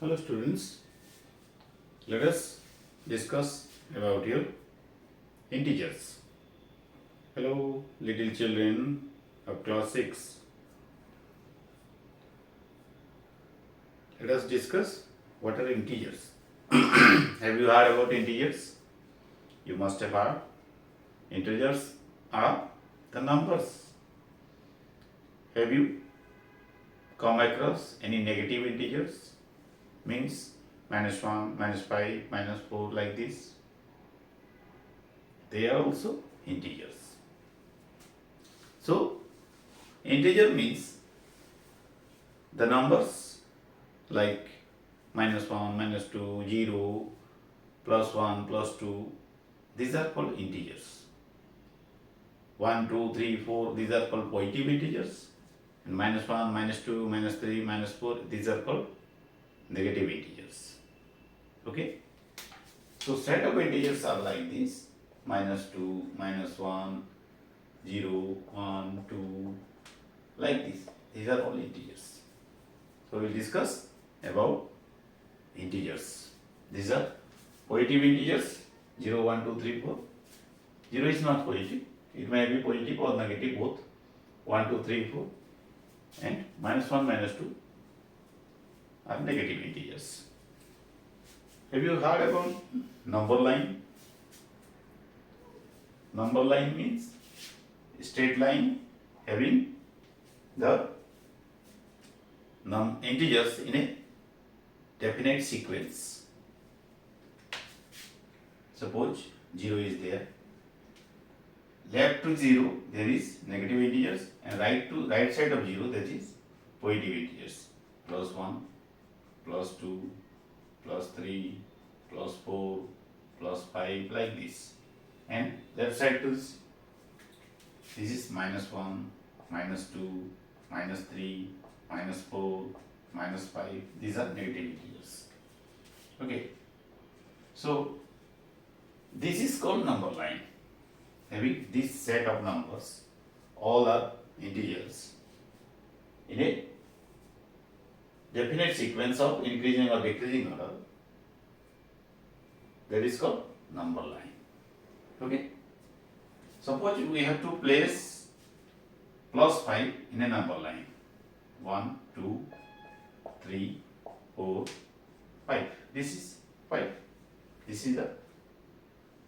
Hello students, let us discuss about your integers. Hello little children of class 6. Let us discuss what are integers. Have you heard about integers? You must have heard. Integers are the numbers. Have you come across any negative integers? Means -1, -5, -4 like this. They are also integers. So, integer means the numbers like -1, -2, 0, +1, +2. These are called integers. 1, 2, 3, 4. These are called positive integers. And -1, -2, -3, -4. These are called negative integers. Okay, so set of integers are like this: -2, -1, 0, 1, 2, like this. These are all integers. So we'll discuss about integers. These are positive integers: 0, 1, 2, 3, 4. 0 is not positive. It may be positive or negative both. 1, 2, 3, 4. And -1, -2 are negative integers. Have you heard about number line? Number line means straight line having the integers in a definite sequence. Suppose 0 is there. Left to 0 there is negative integers, and right side of 0 that is positive integers. +1, +2, +3, +4, +5, like this. And left side to this is -1, -2, -3, -4, -5. These are negative integers. Okay. So this is called number line. Having this set of numbers, all are integers in a definite sequence of increasing or decreasing order, that is called number line. Okay. Suppose we have to place +5 in a number line. 1, 2, 3, 4, 5. This is 5. This is the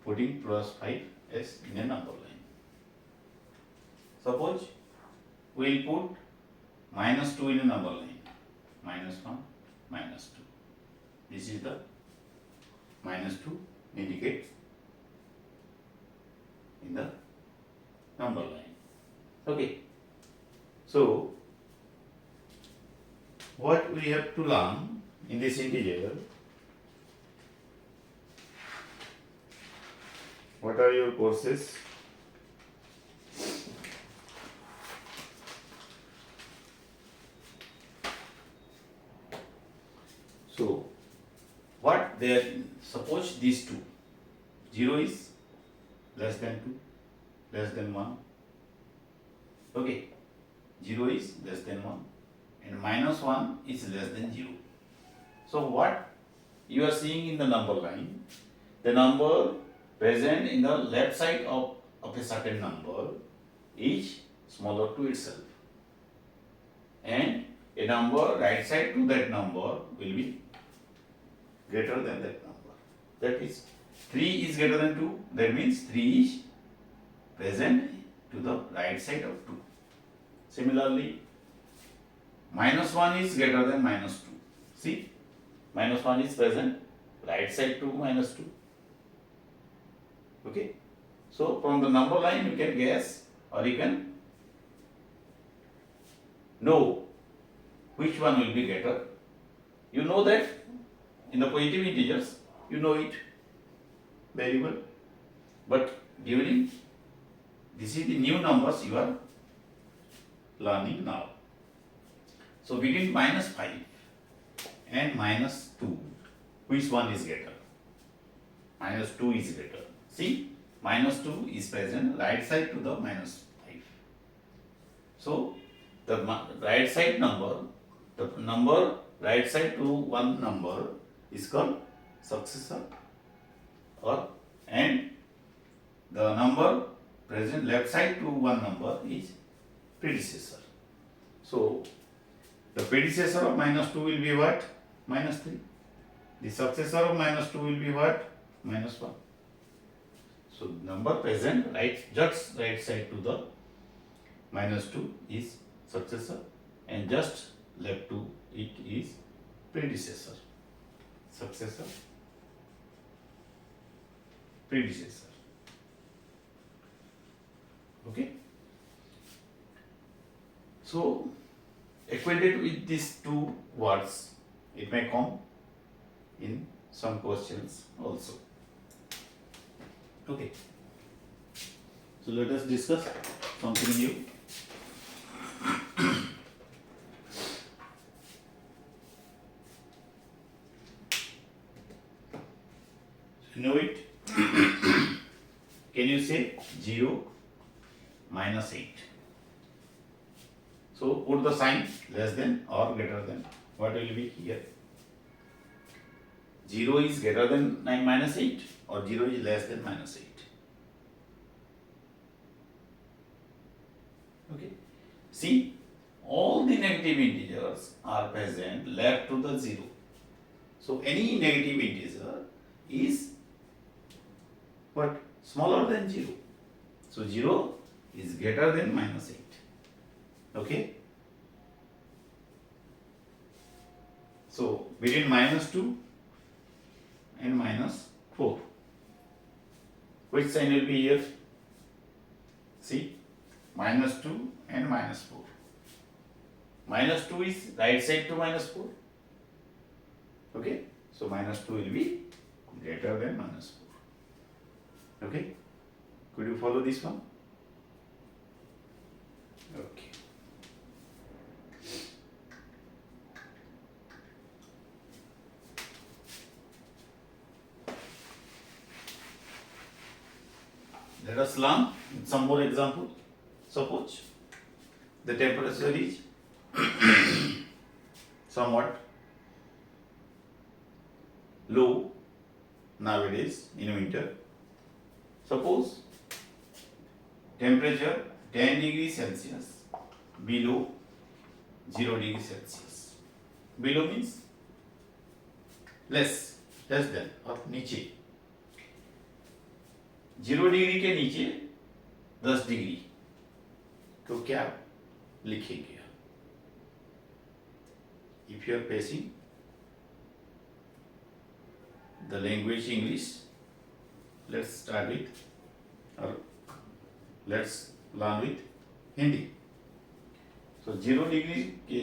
putting +5 as in a number line. Suppose we will put -2 in a number line. -1, -2. This is the -2 indicates in the number line. Okay. So what we have to learn in this integer? What are your courses? So, what they are, suppose these two, 0 is less than 2, less than 1. Okay, 0 is less than 1, and -1 is less than 0. So, what you are seeing in the number line, the number present in the left side of a certain number is smaller to itself, and a number right side to that number will be greater than that number. That is, 3 is greater than 2. That means 3 is present to the right side of 2. Similarly, -1 is greater than -2. See, -1 is present right side to -2. Okay. So from the number line you can guess, or you can know which one will be greater. You know that in the positive integers, you know it very well. But during, this is the new numbers you are learning now. So between -5 and -2, which one is greater? -2 is greater. See, -2 is present right side to the -5. So the right side number, the number right side to one number is called successor, or and the number present left side to one number is predecessor. So the predecessor of -2 will be what? -3. The successor of -2 will be what? -1. So number present just right side to the -2 is successor, and just left to it is predecessor. Successor, predecessor. Okay. So acquainted with these two words, it may come in some questions also. Okay. So let us discuss something new. You know it? Can you say 0 minus 8? So put the sign less than or greater than. What will be here? 0 is greater than 9 minus 8, or 0 is less than -8. Okay. See, all the negative integers are present left to the 0. So any negative integer is what? Smaller than 0. So 0 is greater than -8. Okay. So between -2 and -4, which sign will be here? See, -2 and -4. -2 is right side to -4. Okay, so -2 will be greater than -4. Okay, could you follow this one? Okay. Let us learn some more example. Suppose the temperature is somewhat low nowadays in winter. Suppose temperature 10 degrees Celsius below 0 degrees Celsius. Below means less than और नीचे 0 degree के नीचे 10 degree तो क्या लिखेंगे? If you are facing the language English, let's start with, or let's learn with Hindi. So 0 degree के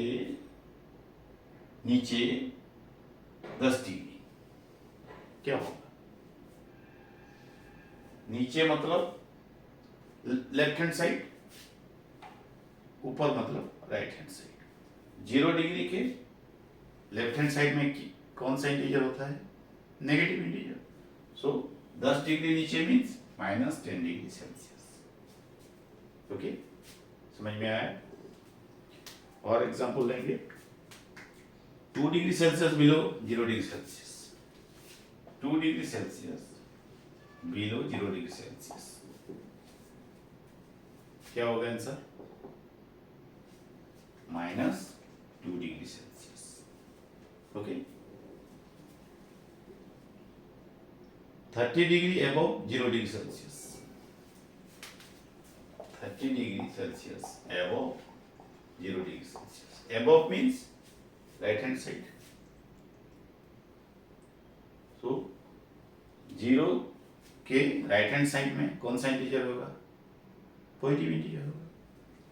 नीचे 10 degree क्या होगा? नीचे मतलब लेफ्ट हैंड साइड, ऊपर मतलब राइट हैंड साइड. 0 डिग्री के लेफ्ट हैंड साइड में कौन सा इंटीजर होता है? Negative integer. सो 10 डिग्री नीचे मीन्स -10 डिग्री सेल्सियस. ओके, समझ में आया? और एग्जांपल लेंगे. 2 degree Celsius below 0 degree Celsius. 2 degree Celsius below 0 degree Celsius क्या होगा answer? -2 degree Celsius. Okay. 30 degree above 0 degree Celsius. 30 degree Celsius above 0 degree Celsius. Above means right hand side. So 0 के right hand side में कौन सा integer होगा? Positive integer होगा.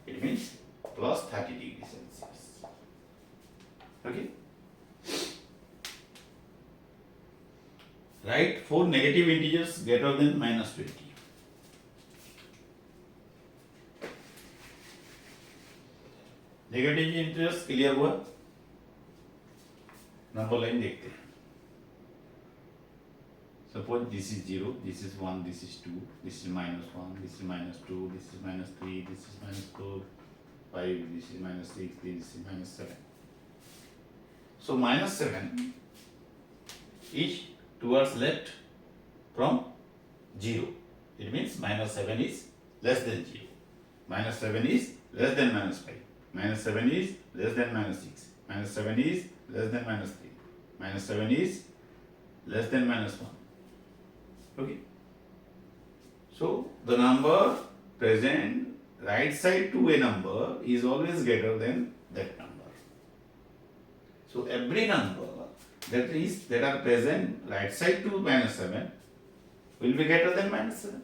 It means +30 degree Celsius. Okay. Right 4 negative integers greater than -20. Negative integers clear हुआ? Number line देखते हैं. Suppose this is 0, this is 1, this is 2, this is -1, this is -2, this is -3, this is -4, 5, this is -6, this is -7. So minus 7 is towards left from 0. It means minus 7 is less than 0. Minus 7 is less than minus 5. Minus 7 is less than minus 6. Minus 7 is less than minus 3. Minus 7 is less than minus 1. Okay. So the number present right side to a number is always greater than that number. So every number that are present right side to minus 7 will be greater than minus 7.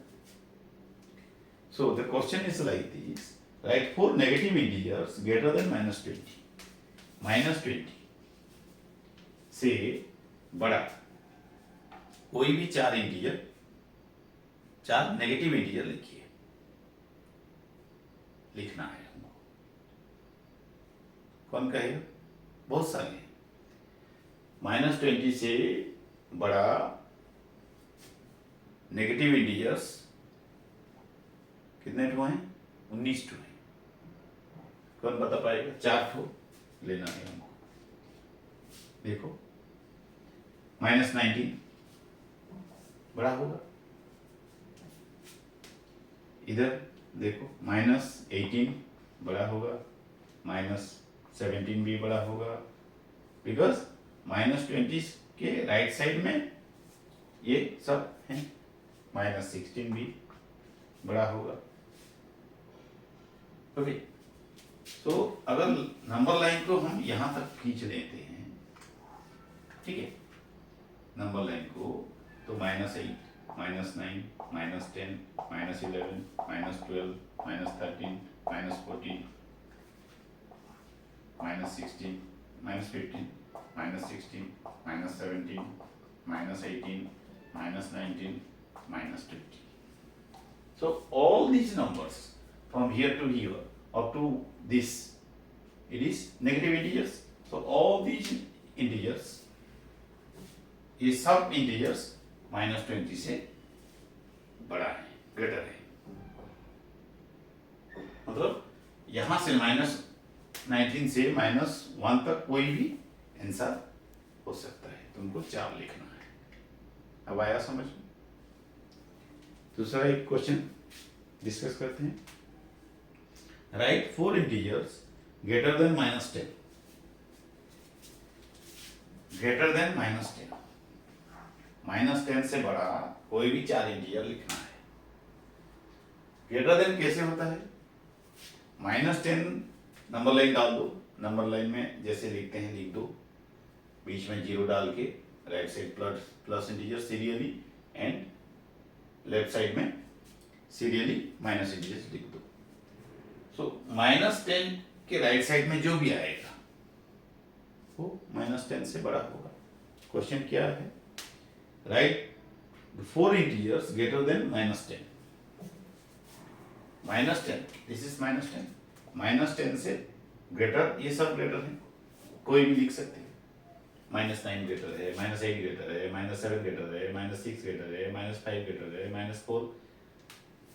So the question is like this. Write 4 negative integers greater than minus 20. Minus 20 से बड़ा कोई भी 4 integer, 4 negative integer लिखिए, लिखना है हमको। कौन कहेगा? बहुत सारे हैं। माइनस 20 से बड़ा नेगेटिव इंटीजर्स कितने ठो हैं? 19 ठो हैं। कौन बता पाएगा? 4 ठो लेना है हमको। देखो माइनस 19 बड़ा होगा, इधर देखो माइनस 18 बड़ा होगा, माइनस 17 भी बड़ा होगा, बिकॉज माइनस 20 के राइट साइड में ये सब हैं। माइनस 16 भी बड़ा होगा। ओके, तो अगर नंबर लाइन को हम यहां तक खींच लेते हैं, ठीक है, नंबर लाइन को, तो minus 8, minus 9, minus 10, minus 11, minus 12, minus 13, minus 14, minus 16, minus 15, minus 16, minus 17, minus 18, minus 19, minus 20. So all these numbers from here to here up to this, it is negative integers. So all these integers ये सब integers minus 20 से बड़ा है, greater है। मतलब यहां से minus 19 से माइनस 1 तक कोई भी आंसर हो सकता है। तुमको 4 लिखना है। अब आया समझ में? दूसरा एक क्वेश्चन डिस्कस करते हैं। Right 4 integers greater than minus 10, greater than minus 10। Minus 10 से बड़ा कोई भी 4 इंटीजर लिखना है। ग्रेटर देन कैसे होता है? माइनस 10 नंबर लाइन डाल दो, नंबर लाइन में जैसे लिखते हैं लिख दो, बीच में 0 डाल के right side plus integer serially and left side में सीरियली माइनस इंटीजर्स लिख दो। सो माइनस 10 के राइट साइड में जो भी आएगा वो माइनस 10 से बड़ा होगा। क्वेश्चन क्या है? Right 4 integers greater than minus 10। Minus 10, this is minus 10, minus 10 से ग्रेटर, ये सब ग्रेटर है, कोई भी लिख सकते हैं। माइनस 9 ग्रेटर है, माइनस 8 ग्रेटर है, माइनस 7 ग्रेटर है, माइनस 6 ग्रेटर है, माइनस 5 ग्रेटर है, माइनस 4,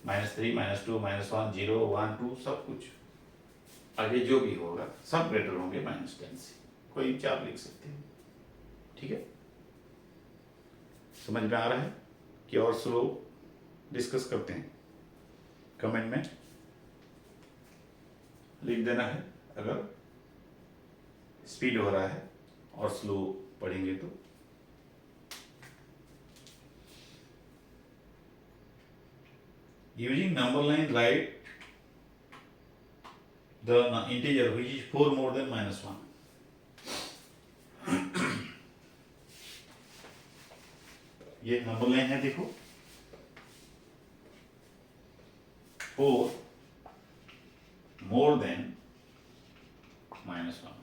माइनस 3, माइनस 2, माइनस 1, 0, 1, 2, सब कुछ आगे जो भी होगा सब ग्रेटर होंगे माइनस 10 से। कोई 4 लिख सकते हैं। ठीक है, समझ में आ रहा है कि और स्लो डिस्कस करते हैं? कमेंट में लिख देना है अगर स्पीड हो रहा है और स्लो पढ़ेंगे तो। Using number line right the integer which is 4 more than minus 1। ये नंबर लाइन है, देखो 4 मोर देन माइनस 1।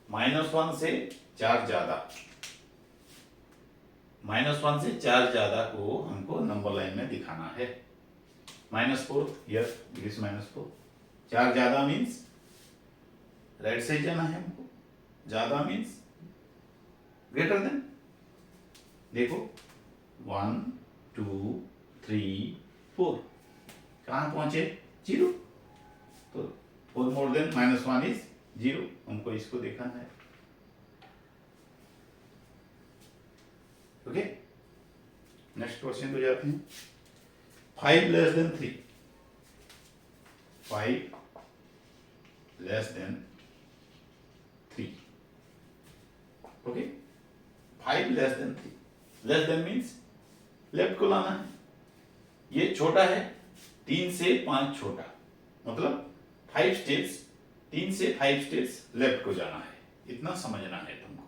माइनस 1 से 4 ज्यादा, माइनस 1 से 4 ज्यादा को हमको नंबर लाइन में दिखाना है। Minus 4, yes it is minus 4। 4 ज्यादा मीन्स राइट साइड जाना है हमको, ज्यादा मीन्स ग्रेटर देन। देखो 1, 2, 3, 4, कहां पहुंचे? 0। तो 4 मोर देन माइनस 1 इज 0, हमको इसको देखना है। ओके, नेक्स्ट क्वेश्चन पे जाते हैं। 5 less than 3, 5 less than 3, okay, 5 less than 3, less than means left को लाना है, ये छोटा है 3 से 5 छोटा, मतलब 5 स्टेप्स, 3 से 5 स्टेप्स लेफ्ट को जाना है, इतना समझना है तुमको,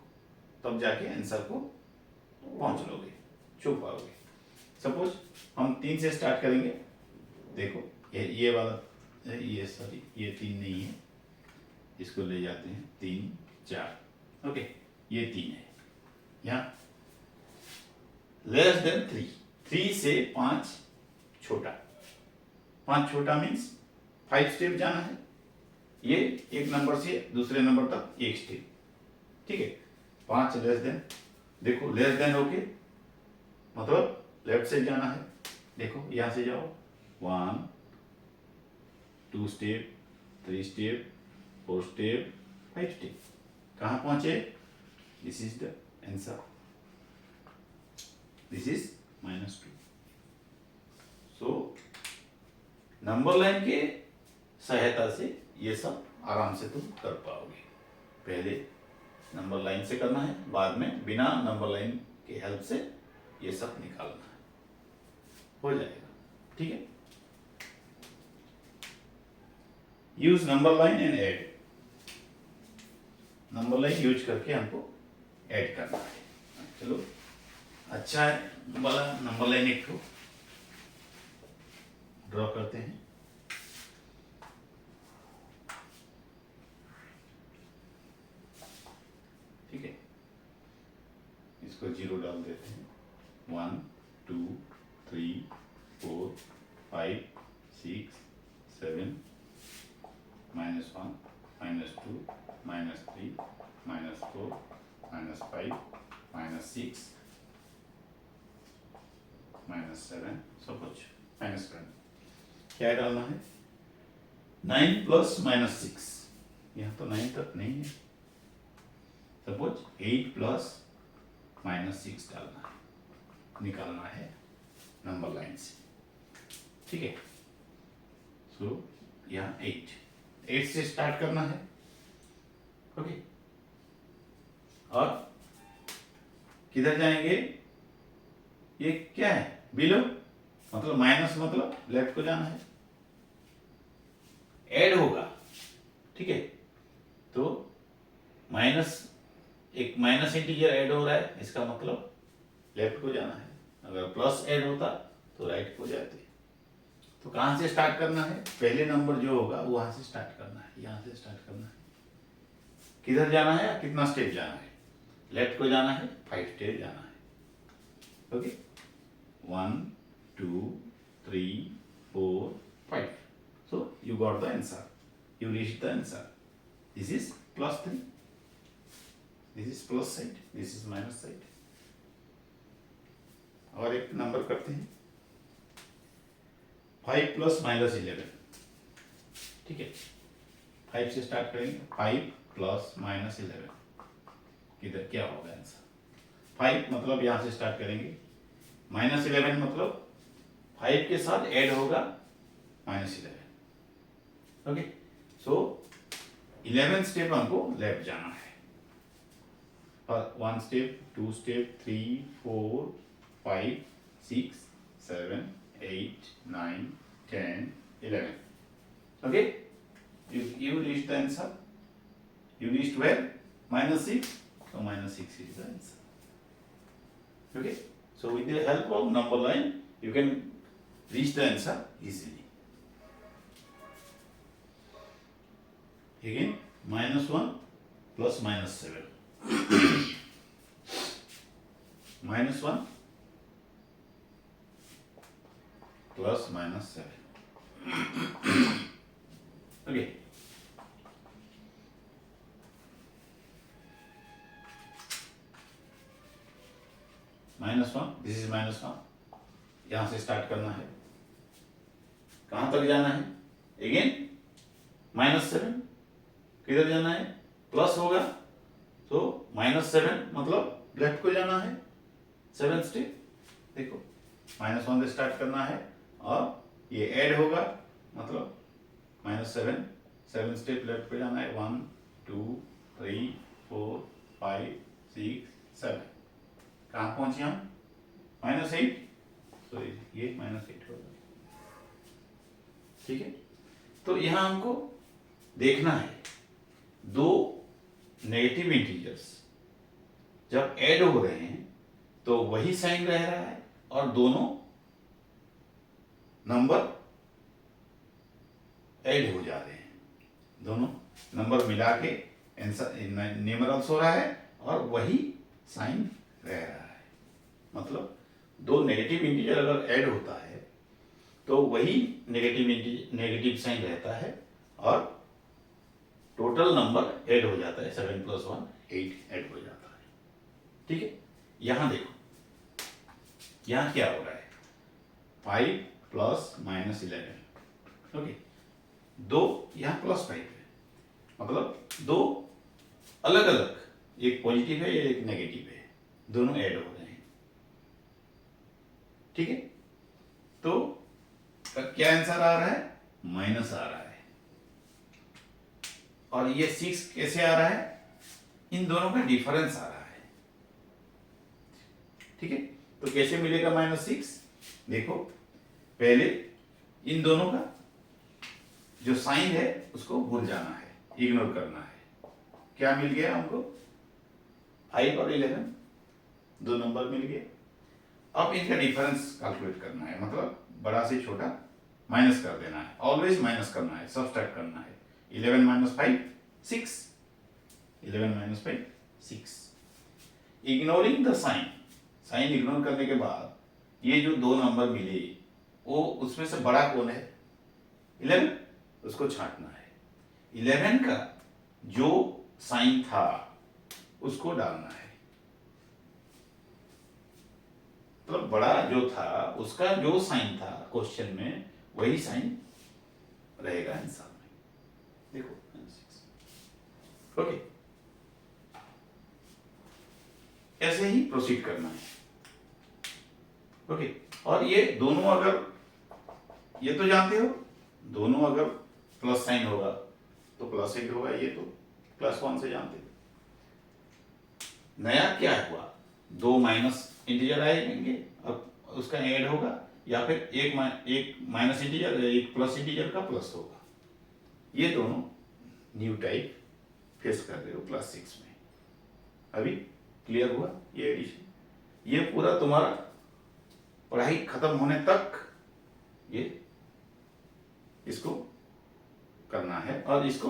तब जाके आंसर को पहुंच लोगे, छू पाओगे। सपोज हम 3 से स्टार्ट करेंगे, देखो ये वाला, ये सॉरी ये 3 नहीं है, इसको ले जाते हैं 3 4, ओके, ये 3 है, यहाँ लेस देन 3, 3 से 5 छोटा, 5 छोटा मीन्स 5 स्टेप जाना है, ये एक नंबर से दूसरे नंबर तक एक स्टेप, ठीक है। 5 लेस देन, देखो लेस देन होके मतलब लेफ्ट से जाना है, देखो यहां से जाओ, 1 2 स्टेप, 3 स्टेप, 4 स्टेप, 5 स्टेप, कहां पहुंचे, this is the answer, this is -2। So number line के सहायता से ये सब आराम से तुम कर पाओगे। पहले नंबर लाइन से करना है, बाद में बिना नंबर लाइन के हेल्प से ये सब निकालना है, हो जाएगा, ठीक है। Use number line and add, number line use करके हमको ऐड करना है। चलो अच्छा है वाला नंबर लाइन एक को ड्रॉ करते हैं, ठीक है, इसको 0 डाल देते हैं, 1 2 3 4 5 6 7 -1 -2 -3 -4 -5 -6 -7, सब कुछ -7, क्या डालना है, 9 प्लस -6, यहाँ तो 9 तक नहीं है, सपोज 8 प्लस -6 डालना है, निकालना है नंबर लाइन से, ठीक है। सो यहाँ 8 से स्टार्ट करना है, ओके, और किधर जाएंगे, ये क्या है, बिलो, मतलब माइनस मतलब लेफ्ट को जाना है, ऐड होगा, ठीक है, तो माइनस, एक माइनस इंटीजर ऐड हो रहा है, इसका मतलब लेफ्ट को जाना है, अगर प्लस ऐड होता तो राइट को जाते। तो कहां से स्टार्ट करना है, पहले नंबर जो होगा वहां से स्टार्ट करना है, यहां से स्टार्ट करना है, किधर जाना है, कितना स्टेप जाना है, लेफ्ट को जाना है, 5 स्टेप जाना है, okay, 1 2 3 4 5, so you got the answer, you reached the answer, this is +3, this is plus side, this is minus side। और एक नंबर करते हैं, 5 प्लस -11, ठीक है, 5 से स्टार्ट करेंगे, 5 प्लस -11, किधर क्या होगा आंसर, 5 मतलब यहां से स्टार्ट करेंगे, -11 मतलब 5 के साथ ऐड होगा -11, ओके, सो 11 स्टेप हमको लेफ्ट जाना है, और 1 step 2 step 3 4 5 6 7 8 9 10 11, okay, you reached the answer, you reached where, -6, so -6 is the answer, okay, so with the help of number line you can reach the answer easily। Again -1 plus -7 -1 plus -7, okay, -1, this is -1, यहां से start करना है, कहां तक जाना है, again -7, किधर जाना है, प्लस होगा, तो -7 मतलब लेफ्ट को जाना है, 7 स्टेप। देखो -1 से स्टार्ट करना है और ये ऐड होगा, मतलब -7, 7 स्टेप लेफ्ट पे जाना है। 1 2 3 4 5 6 7। कहाँ पहुंचे हम? -8, तो ये -8 होगा। ठीक है, तो यहां हमको देखना है दो नेगेटिव इंटीजर्स जब ऐड हो रहे हैं तो वही साइन रह रहा है और दोनों नंबर ऐड हो जा रहे हैं, दोनों नंबर मिला के न्यूमरल्स हो रहा है और वही साइन रह रहा है। मतलब दो नेगेटिव इंटीजर अगर ऐड होता है तो वही नेगेटिव साइन रहता है और टोटल नंबर ऐड हो जाता है। 7 + 1 8 ऐड हो जाता है। ठीक है, यहां देखो, यहां क्या हो रहा है? 5 + -11। ओके, दो यहां +5 है, मतलब दो अलग अलग, एक पॉजिटिव है एक नेगेटिव है, दोनों ऐड हो रहे हैं। ठीक है, तो क्या आंसर आ रहा है? माइनस आ रहा है। और ये 6 कैसे आ रहा है? इन दोनों का डिफरेंस आ रहा है। ठीक है, तो कैसे मिलेगा -6? देखो, पहले इन दोनों का जो साइन है उसको भूल जाना है, इग्नोर करना है। क्या मिल गया हमको? 5 और 11, दो नंबर मिल गए। अब इनका डिफरेंस कैलकुलेट करना है, मतलब बड़ा से छोटा माइनस कर देना है। ऑलवेज माइनस करना है, सब्ट्रैक्ट करना है। 11 - 5 6, 11 - 5 6। Ignoring the sign, sign ignore करने के बाद ये जो दो नंबर मिले वो उसमें से बड़ा कौन है? 11, उसको छांटना है। 11 का जो साइन था उसको डालना है, तो बड़ा जो था उसका जो साइन था क्वेश्चन में वही साइन रहेगा आंसर में। देखो 6। ओके, ऐसे ही प्रोसीड करना है। ओके, और ये दोनों अगर, ये तो जानते हो, दोनों अगर प्लस साइन होगा तो +8 होगा, ये तो +1 से जानते हो। नया क्या हुआ? दो माइनस इंटीजर आएंगे, अब उसका ऐड होगा, या फिर एक माइनस इंटीजर एक प्लस इंटीजर का प्लस होगा। ये दोनों न्यू टाइप फेस कर रहे हो +6 में। अभी क्लियर हुआ ये एडिशन? ये पूरा तुम्हारा पढ़ाई खत्म होने तक ये इसको करना है और इसको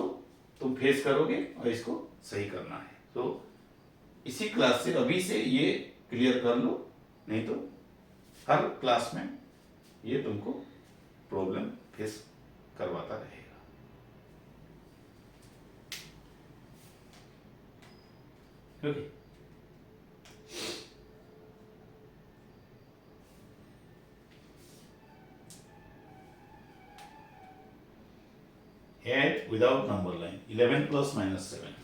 तुम फेस करोगे और इसको सही करना है। तो इसी क्लास से, अभी से ये क्लियर कर लो, नहीं तो हर क्लास में ये तुमको प्रॉब्लम फेस करवाता रहेगा। Okay, add without number line 11 plus -7,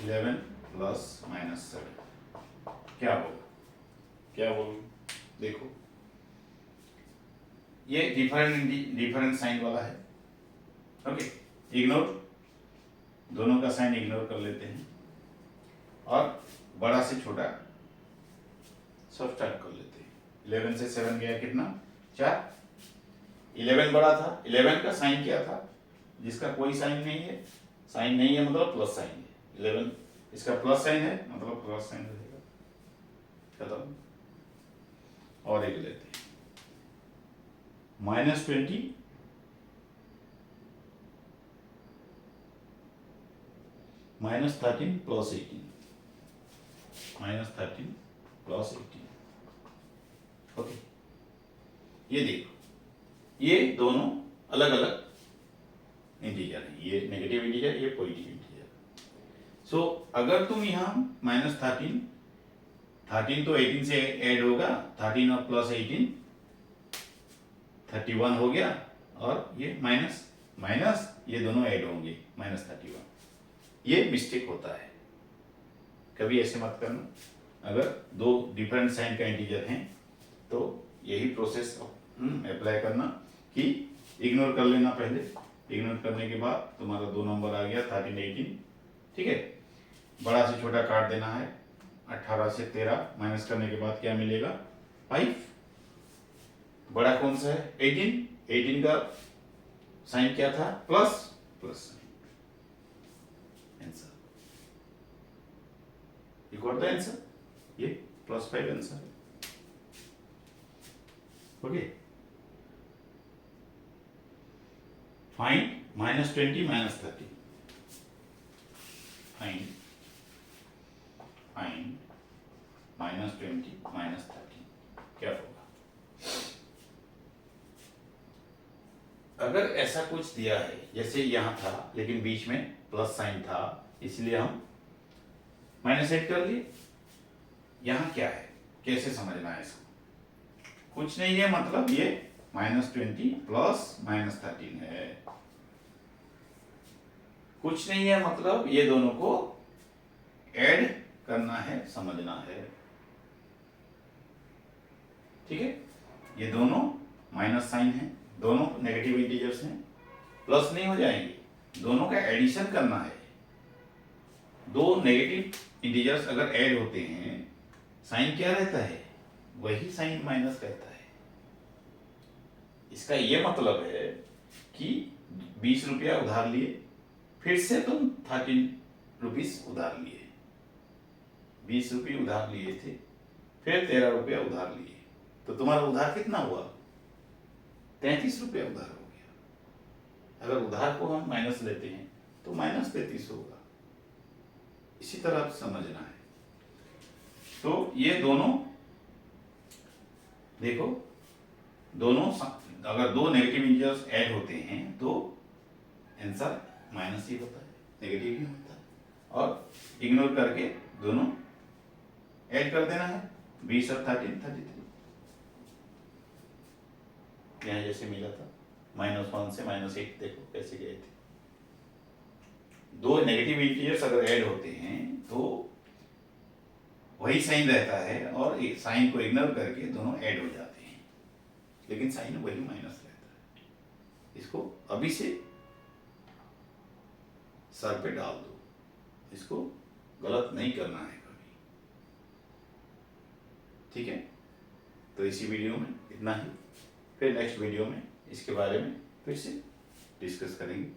11 plus -7 क्या होगा? क्या होगा? देखो, ये डिफरेंट साइन वाला है। ओके, इग्नोर, दोनों का साइन इग्नोर कर लेते हैं और बड़ा से छोटा सब्ट्रैक्ट कर लेते हैं। 11 से 7 गया कितना? 4। 11 बड़ा था, 11 का साइन क्या था? जिसका कोई साइन नहीं है, साइन नहीं है मतलब प्लस साइन है। 11 इसका प्लस साइन है मतलब प्लस साइन रहेगा। खत्म। और एक लेते हैं, -20 -13 + 18, -13 + 18। ओके, ये देखो, ये दोनों अलग अलग इंटीजर है, ये नेगेटिव इंटीजर, ये पॉजिटिव इंटीजर। सो अगर तुम यहाँ -13 तो 18 से ऐड होगा, 13 और +18 31 हो गया, और ये माइनस माइनस ये दोनों ऐड होंगे, -31। ये मिस्टेक होता है, कभी ऐसे मत करना। अगर दो डिफरेंट साइन का इंटीजर हैं तो यही प्रोसेस अप्लाई करना कि इग्नोर कर लेना पहले। इग्नोर करने के बाद तुम्हारा दो नंबर आ गया 13 18, ठीक है। बड़ा से छोटा काट देना है, 18 से 13 माइनस करने के बाद क्या मिलेगा 5। बड़ा कौन सा है 18, 18 का साइन क्या था plus, plus sign. Answer, you got the answer, ये +5 आंसर है। ओके, फाइंड -20 -30, फाइंड -20 -30 क्या होगा। अगर ऐसा कुछ दिया है जैसे यहां था लेकिन बीच में प्लस साइन था इसलिए हम -8 कर लिए। यहां क्या है, कैसे समझना है इसको, कुछ नहीं है, मतलब ये -20 प्लस -13 है। कुछ नहीं है मतलब ये दोनों को ऐड करना है, समझना है, ठीक है। ये दोनों माइनस साइन है, दोनों नेगेटिव इंटीजर्स हैं, प्लस नहीं हो जाएंगे, दोनों का एडिशन करना है। दो नेगेटिव इंटीजर्स अगर ऐड होते हैं साइन क्या रहता है, वही साइन माइनस रहता है। इसका ये मतलब है कि 20 रुपया उधार लिए, फिर से तुम 13 रुपीज उधार लिए, 20 रुपये उधार लिए थे, फिर 13 रुपया उधार लिए, तो तुम्हारा उधार कितना हुआ 33 रुपया उधार हो गया। अगर उधार को हम माइनस लेते हैं तो -33 होगा। इसी तरह समझना है। तो ये दोनों देखो, दोनों अगर दो नेगेटिव इंटीजर्स ऐड होते हैं तो आंसर माइनस ही होता है, नेगेटिव ही होता है, और इग्नोर करके दोनों ऐड कर देना है, 20 और 13 33। यहाँ जैसे मिला था -1 से -1, देखो कैसे गए थे। दो नेगेटिव इंटीजर्स अगर ऐड होते हैं तो वही साइन रहता है और साइन को इग्नोर करके दोनों ऐड हो जाते हैं, लेकिन साइन वही माइनस रहता है। इसको अभी से सर पे डाल दो, इसको गलत नहीं करना है कभी, ठीक है। तो इसी वीडियो में इतना ही, फिर नेक्स्ट वीडियो में इसके बारे में फिर से डिस्कस करेंगे।